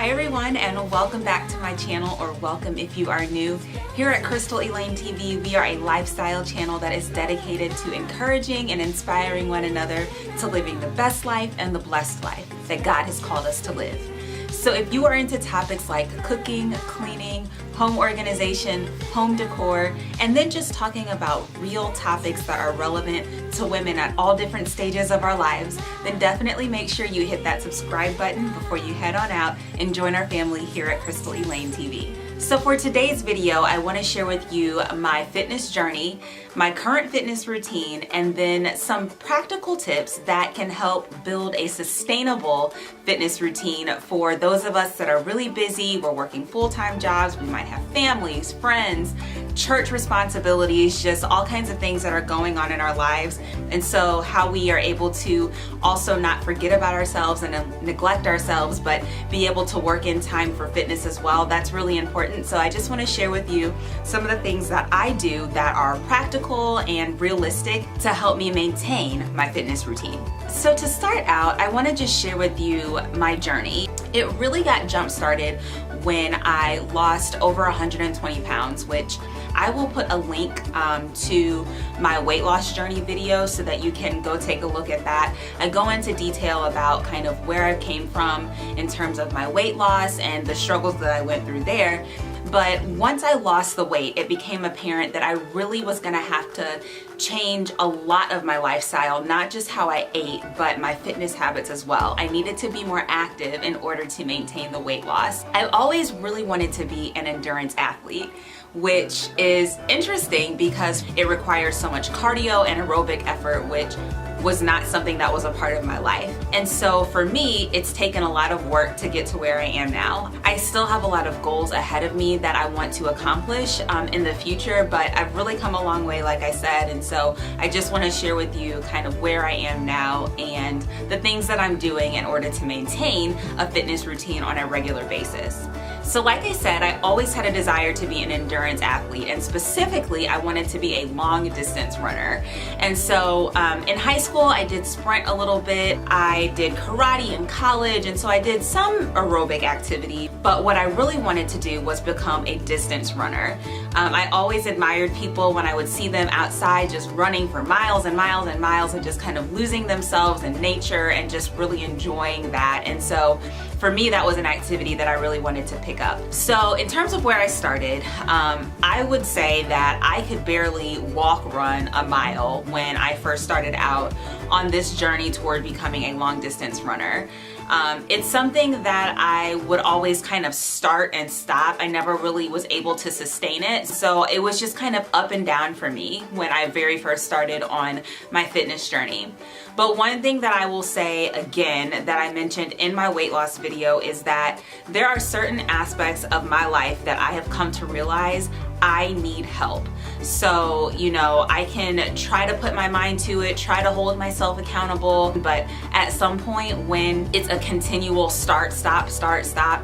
Hi everyone, and welcome back to my channel, or welcome if you are new. Here at KrystalElaineTV, we are a lifestyle channel that is dedicated to encouraging and inspiring one another to living the best life and the blessed life that God has called us to live. So if you are into topics like cooking, cleaning, home organization, home decor, and then just talking about real topics that are relevant to women at all different stages of our lives, then definitely make sure you hit that subscribe button before you head on out and join our family here at KrystalElaineTV. So for today's video, I want to share with you my fitness journey, my current fitness routine, and then some practical tips that can help build a sustainable fitness routine for those of us that are really busy. We're working full-time jobs, we might have families, friends, church responsibilities, just all kinds of things that are going on in our lives. And so how we are able to also not forget about ourselves and neglect ourselves, but be able to work in time for fitness as well, that's really important. So I just want to share with you some of the things that I do that are practical and realistic to help me maintain my fitness routine. So to start out, I want to just share with you my journey. It really got jump-started when I lost over 120 pounds, which I will put a link to my weight loss journey video so that you can go take a look at that. I go into detail about kind of where I came from in terms of my weight loss and the struggles that I went through there. But once I lost the weight, it became apparent that I really was gonna have to change a lot of my lifestyle, not just how I ate, but my fitness habits as well. I needed to be more active in order to maintain the weight loss. I always really wanted to be an endurance athlete, which is interesting because it requires so much cardio and aerobic effort, which was not something that was a part of my life. And so for me, it's taken a lot of work to get to where I am now. I still have a lot of goals ahead of me that I want to accomplish in the future, but I've really come a long way, like I said, and so I just want to share with you kind of where I am now and the things that I'm doing in order to maintain a fitness routine on a regular basis. So like I said, I always had a desire to be an endurance athlete, and specifically I wanted to be a long distance runner. And so in high school I did sprint a little bit, I did karate in college, and so I did some aerobic activity, but what I really wanted to do was become a distance runner. I always admired people when I would see them outside just running for miles and miles and miles and just kind of losing themselves in nature and just really enjoying that. And so for me, that was an activity that I really wanted to pick up. So in terms of where I started, I would say that I could barely run a mile when I first started out on this journey toward becoming a long distance runner. It's something that I would always kind of start and stop. I never really was able to sustain it. So it was just kind of up and down for me when I very first started on my fitness journey. But one thing that I will say again that I mentioned in my weight loss video is that there are certain aspects of my life that I have come to realize I need help. So, you know, I can try to put my mind to it, try to hold myself accountable, but at some point when it's a continual start, stop,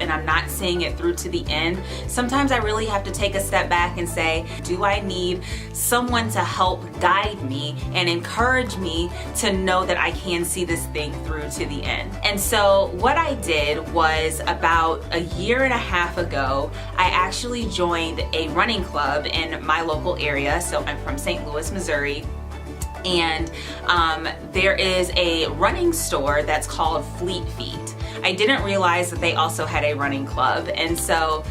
and I'm not seeing it through to the end, sometimes I really have to take a step back and say, do I need someone to help guide me and encourage me to know that I can see this thing through to the end? And so what I did was about a year and a half ago, I actually joined a running club in my local area. So I'm from St. Louis, Missouri, and there is a running store that's called Fleet Feet. I didn't realize that they also had a running club, and so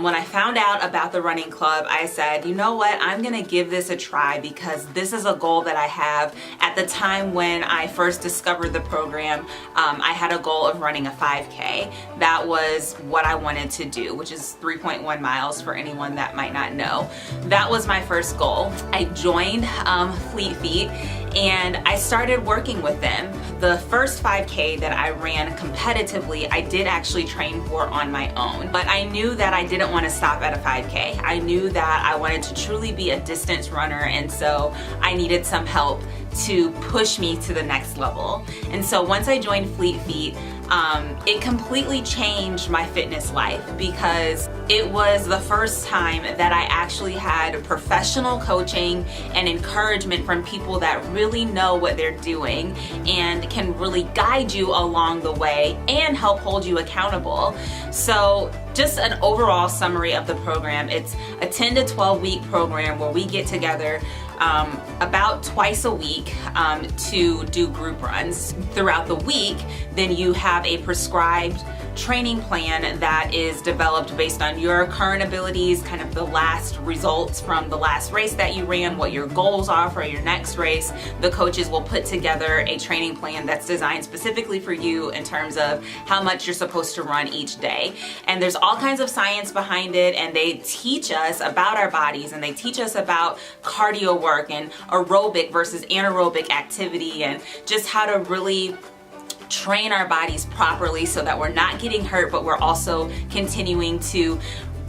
when I found out about the running club, I said, you know what, I'm gonna give this a try because this is a goal that I have. At the time when I first discovered the program, I had a goal of running a 5K. That was what I wanted to do, which is 3.1 miles for anyone that might not know. That was my first goal. I joined Fleet Feet and I started working with them. The first 5K that I ran competitively, I did actually train for on my own, but I knew that I didn't want to stop at a 5K. I knew that I wanted to truly be a distance runner, and so I needed some help to push me to the next level. And so once I joined Fleet Feet, it completely changed my fitness life because it was the first time that I actually had professional coaching and encouragement from people that really know what they're doing and can really guide you along the way and help hold you accountable. So just an overall summary of the program. It's a 10 to 12 week program where we get together about twice a week to do group runs throughout the week. Then you have a prescribed training plan that is developed based on your current abilities, kind of the last results from the last race that you ran, what your goals are for your next race. The coaches will put together a training plan that's designed specifically for you in terms of how much you're supposed to run each day. And there's all kinds of science behind it, and they teach us about our bodies, and they teach us about cardio work and aerobic versus anaerobic activity, and just how to really train our bodies properly so that we're not getting hurt, but we're also continuing to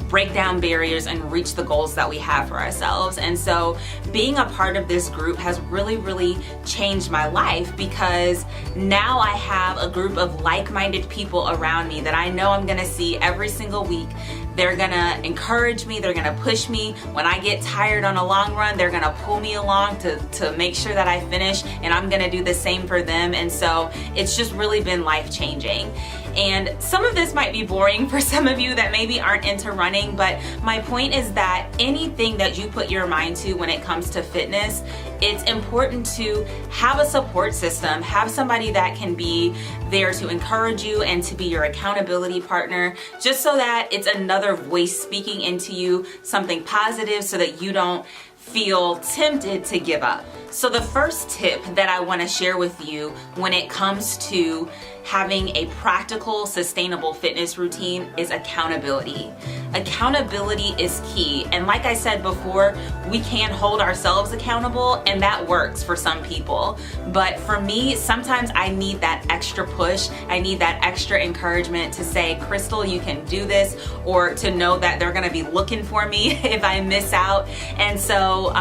break down barriers and reach the goals that we have for ourselves. And so being a part of this group has really changed my life, because now I have a group of like-minded people around me that I know I'm gonna see every single week. They're gonna encourage me, they're gonna push me. When I get tired on a long run, they're gonna pull me along to make sure that I finish, and I'm gonna do the same for them. And so it's just really been life-changing. And some of this might be boring for some of you that maybe aren't into running, but my point is that anything that you put your mind to when it comes to fitness, it's important to have a support system, have somebody that can be there to encourage you and to be your accountability partner, just so that it's another voice speaking into you, something positive, so that you don't feel tempted to give up. So the first tip that I want to share with you when it comes to having a practical, sustainable fitness routine is accountability. Accountability is key. And like I said before, we can hold ourselves accountable, and that works for some people. But for me, sometimes I need that extra push. I need that extra encouragement to say, Krystal, you can do this, or to know that they're gonna be looking for me if I miss out. And so,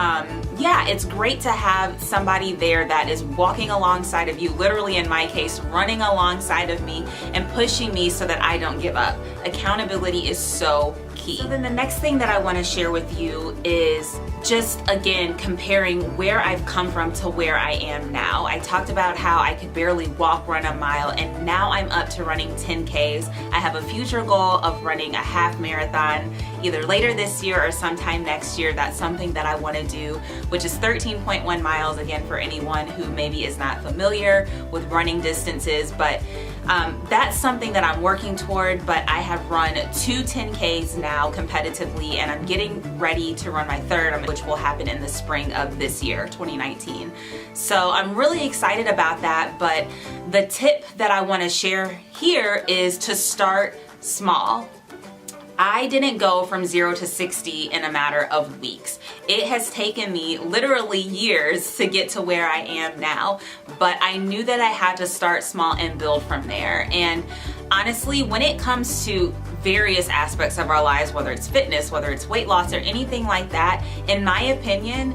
yeah, it's great to have somebody there that is walking alongside of you, literally in my case, running alongside of me and pushing me so that I don't give up. Accountability is so key. So then the next thing that I want to share with you is just, again, comparing where I've come from to where I am now. I talked about how I could barely walk, run a mile, and now I'm up to running 10Ks. I have a future goal of running a half marathon either later this year or sometime next year. That's something that I want to do, which is 13.1 miles, again, for anyone who maybe is not familiar with running distances. But that's something that I'm working toward. But I have run 2 10Ks now competitively, and I'm getting ready to run my third, which will happen in the spring of this year, 2019. So I'm really excited about that. But the tip that I want to share here is to start small. I didn't go from 0 to 60 in a matter of weeks. It has taken me literally years to get to where I am now, but I knew that I had to start small and build from there. And honestly, when it comes to various aspects of our lives, whether it's fitness, whether it's weight loss, or anything like that, in my opinion,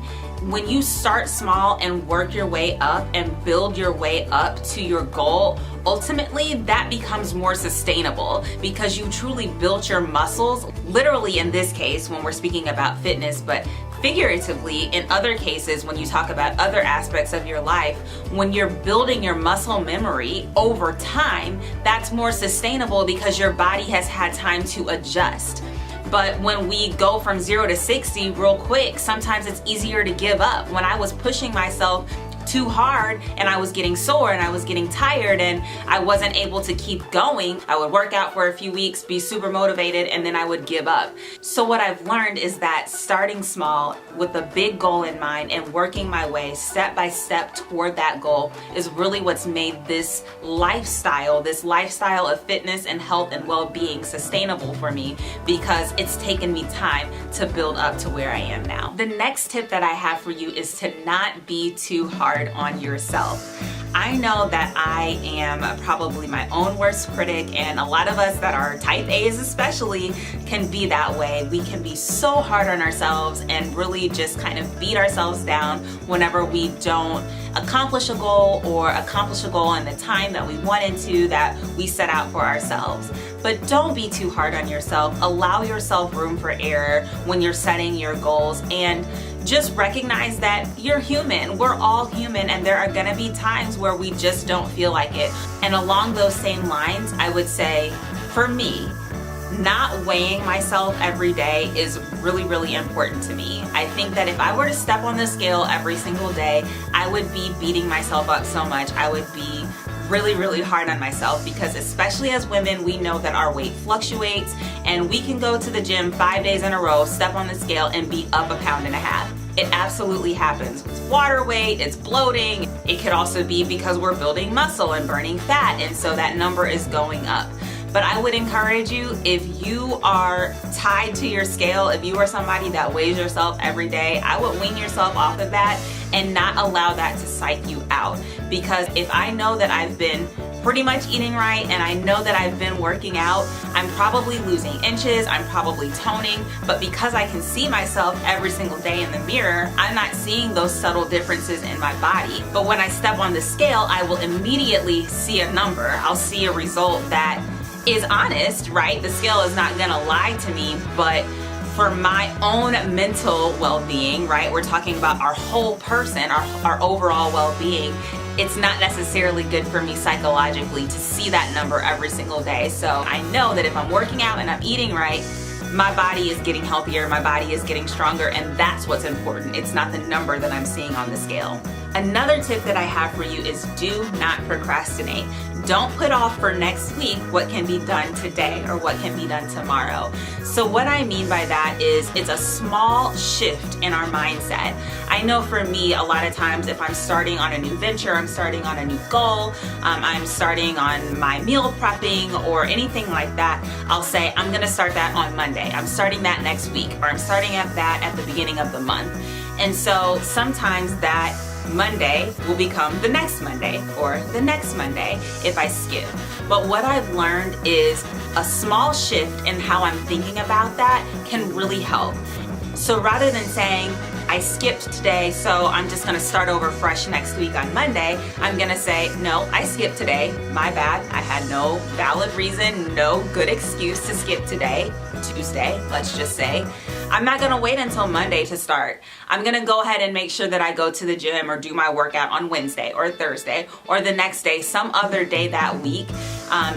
when you start small and work your way up and build your way up to your goal, ultimately that becomes more sustainable because you truly built your muscles, literally in this case when we're speaking about fitness, but figuratively in other cases when you talk about other aspects of your life, when you're building your muscle memory over time, that's more sustainable because your body has had time to adjust. But when we go from 0 to 60 real quick, sometimes it's easier to give up. When I was pushing myself too hard and I was getting sore and I was getting tired and I wasn't able to keep going, I would work out for a few weeks, be super motivated, and then I would give up. So what I've learned is that starting small with a big goal in mind and working my way step by step toward that goal is really what's made this lifestyle of fitness and health and well-being sustainable for me, because it's taken me time to build up to where I am now. The next tip that I have for you is to not be too hard on yourself. I know that I am probably my own worst critic, and a lot of us that are type A's especially can be that way. We can be so hard on ourselves and really just kind of beat ourselves down whenever we don't accomplish a goal or accomplish a goal in the time that we wanted to, that we set out for ourselves. But don't be too hard on yourself. Allow yourself room for error when you're setting your goals, and just recognize that you're human. We're all human, and there are gonna be times where we just don't feel like it. And along those same lines, I would say, for me, not weighing myself every day is really important to me. I think that if I were to step on the scale every single day, I would be beating myself up so much. I would be really hard on myself, because especially as women, we know that our weight fluctuates, and we can go to the gym 5 days in a row, step on the scale, and be up 1.5 pounds. It absolutely happens. It's water weight, it's bloating. It could also be because we're building muscle and burning fat, and so that number is going up. But I would encourage you, if you are tied to your scale, if you are somebody that weighs yourself every day, I would wean yourself off of that and not allow that to psych you out. Because if I know that I've been pretty much eating right and I know that I've been working out, I'm probably losing inches, I'm probably toning, but because I can see myself every single day in the mirror, I'm not seeing those subtle differences in my body. But when I step on the scale, I will immediately see a number. I'll see a result that is honest, right? The scale is not gonna lie to me, but for my own mental well-being, right? We're talking about our whole person, our overall well-being. It's not necessarily good for me psychologically to see that number every single day. So I know that if I'm working out and I'm eating right, my body is getting healthier, my body is getting stronger, and that's what's important. It's not the number that I'm seeing on the scale. Another tip that I have for you is do not procrastinate. Don't put off for next week what can be done today or what can be done tomorrow. So what I mean by that is it's a small shift in our mindset. I know for me, a lot of times if I'm starting on a new venture, I'm starting on a new goal, I'm starting on my meal prepping or anything like that, I'll say, I'm gonna start that on Monday. I'm starting that next week, or I'm starting at that at the beginning of the month. And so sometimes that Monday will become the next Monday or the next Monday if I skip. But what I've learned is a small shift in how I'm thinking about that can really help. So rather than saying, I skipped today, so I'm just gonna start over fresh next week on Monday, I'm gonna say, no, I skipped today, my bad. I had no valid reason, no good excuse to skip today, Tuesday, let's just say. I'm not gonna wait until Monday to start. I'm gonna go ahead and make sure that I go to the gym or do my workout on Wednesday or Thursday or the next day, some other day that week,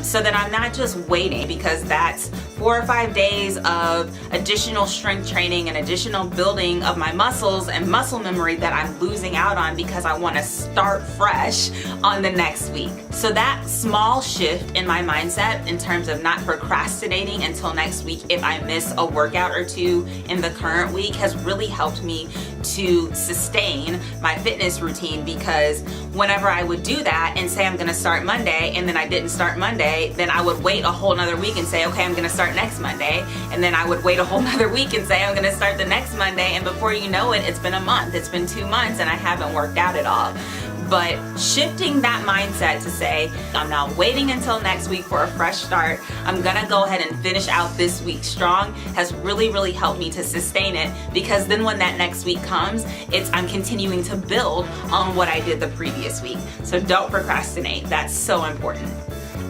so that I'm not just waiting, because that's 4 or 5 days of additional strength training and additional building of my muscles and muscle memory that I'm losing out on because I wanna start fresh on the next week. So that small shift in my mindset in terms of not procrastinating until next week if I miss a workout or two in the current week has really helped me to sustain my fitness routine, because whenever I would do that and say I'm gonna start Monday and then I didn't start Monday, then I would wait a whole nother week and say, okay, I'm gonna start next Monday, and then I would wait a whole nother week and say I'm gonna start the next Monday, and before you know it, it's been a month, it's been 2 months, and I haven't worked out at all. But shifting that mindset to say, I'm not waiting until next week for a fresh start, I'm gonna go ahead and finish out this week strong, has really helped me to sustain it, because then when that next week comes, I'm continuing to build on what I did the previous week. So don't procrastinate, that's so important.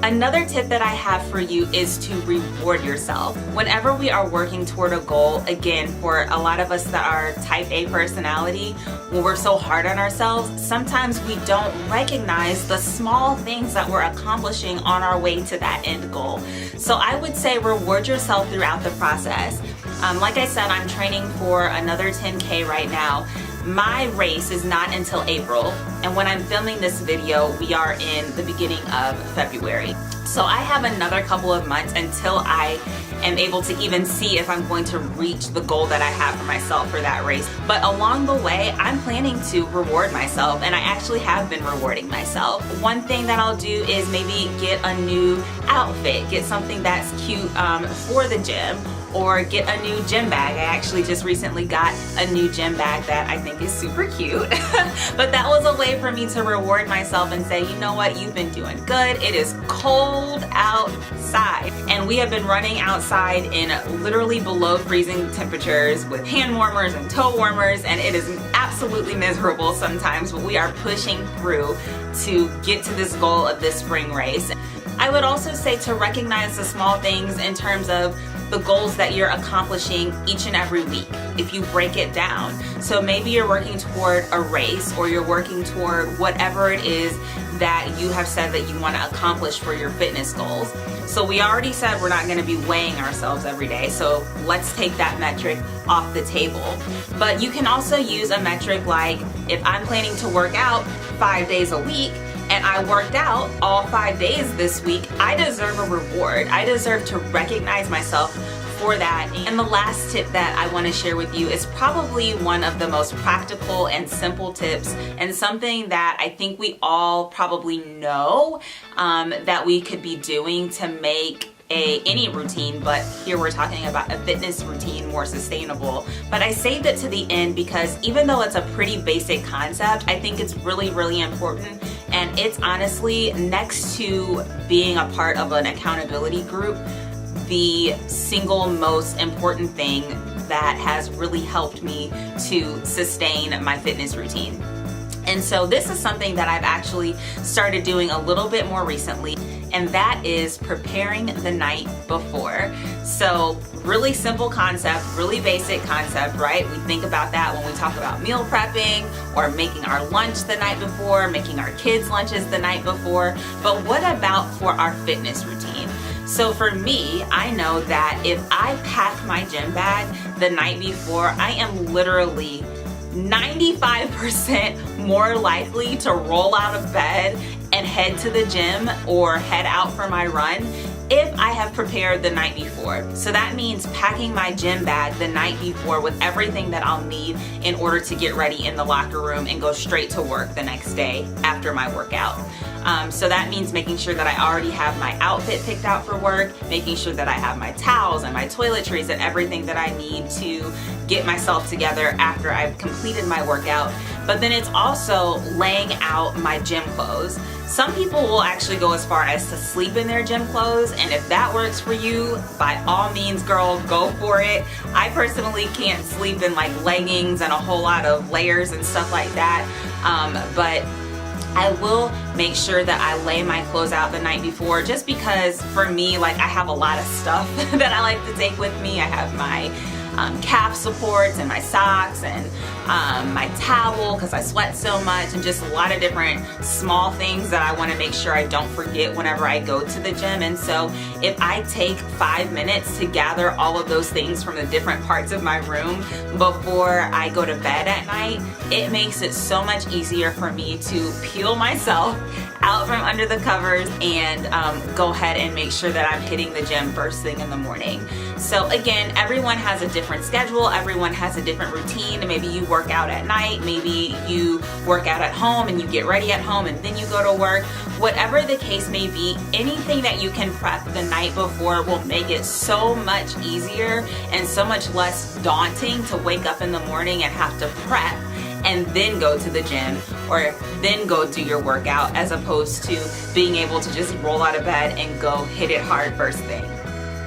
Another tip that I have for you is to reward yourself. Whenever we are working toward a goal, again, for a lot of us that are type A personality, when we're so hard on ourselves, sometimes we don't recognize the small things that we're accomplishing on our way to that end goal. So I would say reward yourself throughout the process. Like I said, I'm training for another 10K right now. My race is not until April, and when I'm filming this video, we are in the beginning of February. So I have another couple of months until I am able to even see if I'm going to reach the goal that I have for myself for that race. But along the way, I'm planning to reward myself, and I actually have been rewarding myself. One thing that I'll do is maybe get a new outfit, get something that's cute for the gym, or get a new gym bag. I actually just recently got a new gym bag that I think is super cute. But that was a way for me to reward myself and say, you know what, you've been doing good. It is cold outside. And we have been running outside in literally below freezing temperatures with hand warmers and toe warmers, and it is absolutely miserable sometimes, but we are pushing through to get to this goal of this spring race. I would also say to recognize the small things in terms of the goals that you're accomplishing each and every week if you break it down. So maybe you're working toward a race, or you're working toward whatever it is that you have said that you want to accomplish for your fitness goals. So we already said we're not going to be weighing ourselves every day, so let's take that metric off the table. But you can also use a metric like, if I'm planning to work out 5 days a week, and I worked out all 5 days this week, I deserve a reward. I deserve to recognize myself for that. And the last tip that I want to share with you is probably one of the most practical and simple tips, and something that I think we all probably know that we could be doing to make any routine, but here we're talking about a fitness routine, more sustainable. But I saved it to the end because even though it's a pretty basic concept, I think it's really, really important. And it's honestly, next to being a part of an accountability group, the single most important thing that has really helped me to sustain my fitness routine. And so this is something that I've actually started doing a little bit more recently, and that is preparing the night before. So really simple concept, really basic concept, right? We think about that when we talk about meal prepping or making our lunch the night before, making our kids' lunches the night before. But what about for our fitness routine? So for me, I know that if I pack my gym bag the night before, I am literally 95% more likely to roll out of bed and head to the gym or head out for my run if I have prepared the night before. So that means packing my gym bag the night before with everything that I'll need in order to get ready in the locker room and go straight to work the next day after my workout. So that means making sure that I already have my outfit picked out for work, making sure that I have my towels and my toiletries and everything that I need to get myself together after I've completed my workout. But then it's also laying out my gym clothes. Some people will actually go as far as to sleep in their gym clothes, and if that works for you, by all means, girl, go for it. I personally can't sleep in like leggings and a whole lot of layers and stuff like that, but I will make sure that I lay my clothes out the night before, just because for me, like, I have a lot of stuff that I like to take with me. I have my calf supports and my socks and my towel because I sweat so much, and just a lot of different small things that I want to make sure I don't forget whenever I go to the gym. And so if I take 5 minutes to gather all of those things from the different parts of my room before I go to bed at night, it makes it so much easier for me to peel myself out from under the covers and go ahead and make sure that I'm hitting the gym first thing in the morning. So again, everyone has a different schedule, everyone has a different routine. Maybe you work out at night, maybe you work out at home and you get ready at home and then you go to work. Whatever the case may be, anything that you can prep the night before will make it so much easier and so much less daunting to wake up in the morning and have to prep and then go to the gym or then go do your workout, as opposed to being able to just roll out of bed and go hit it hard first thing.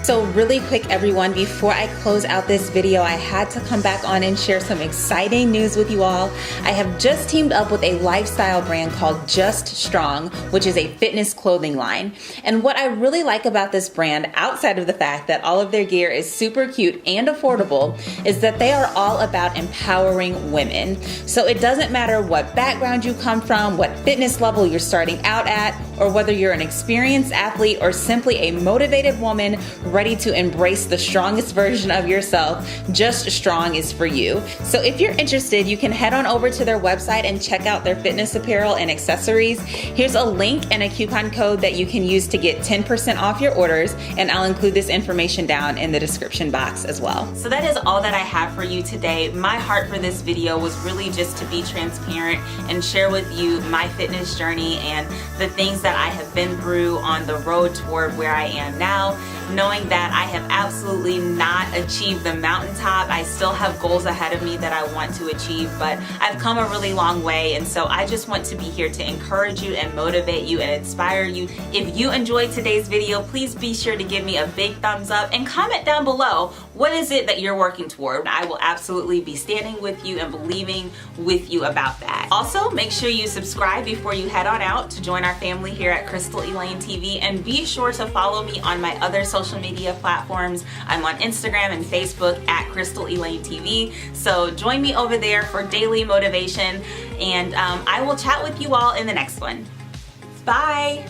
So really quick, everyone, before I close out this video, I had to come back on and share some exciting news with you all. I have just teamed up with a lifestyle brand called JUSTSTRONG, which is a fitness clothing line. And what I really like about this brand, outside of the fact that all of their gear is super cute and affordable, is that they are all about empowering women. So it doesn't matter what background you come from, what fitness level you're starting out at, or whether you're an experienced athlete or simply a motivated woman ready to embrace the strongest version of yourself, JUSTSTRONG is for you. So if you're interested, you can head on over to their website and check out their fitness apparel and accessories. Here's a link and a coupon code that you can use to get 10% off your orders, and I'll include this information down in the description box as well. So that is all that I have for you today. My heart for this video was really just to be transparent and share with you my fitness journey and the things that I have been through on the road toward where I am now. knowing that I have absolutely not achieved the mountaintop. I still have goals ahead of me that I want to achieve, but I've come a really long way, and so I just want to be here to encourage you and motivate you and inspire you. If you enjoyed today's video, please be sure to give me a big thumbs up and comment down below, what is it that you're working toward? I will absolutely be standing with you and believing with you about that. Also, make sure you subscribe before you head on out to join our family here at KrystalElaineTV, and be sure to follow me on my other social media platforms. I'm on Instagram and Facebook at KrystalElaineTV, so join me over there for daily motivation, and I will chat with you all in the next one. Bye!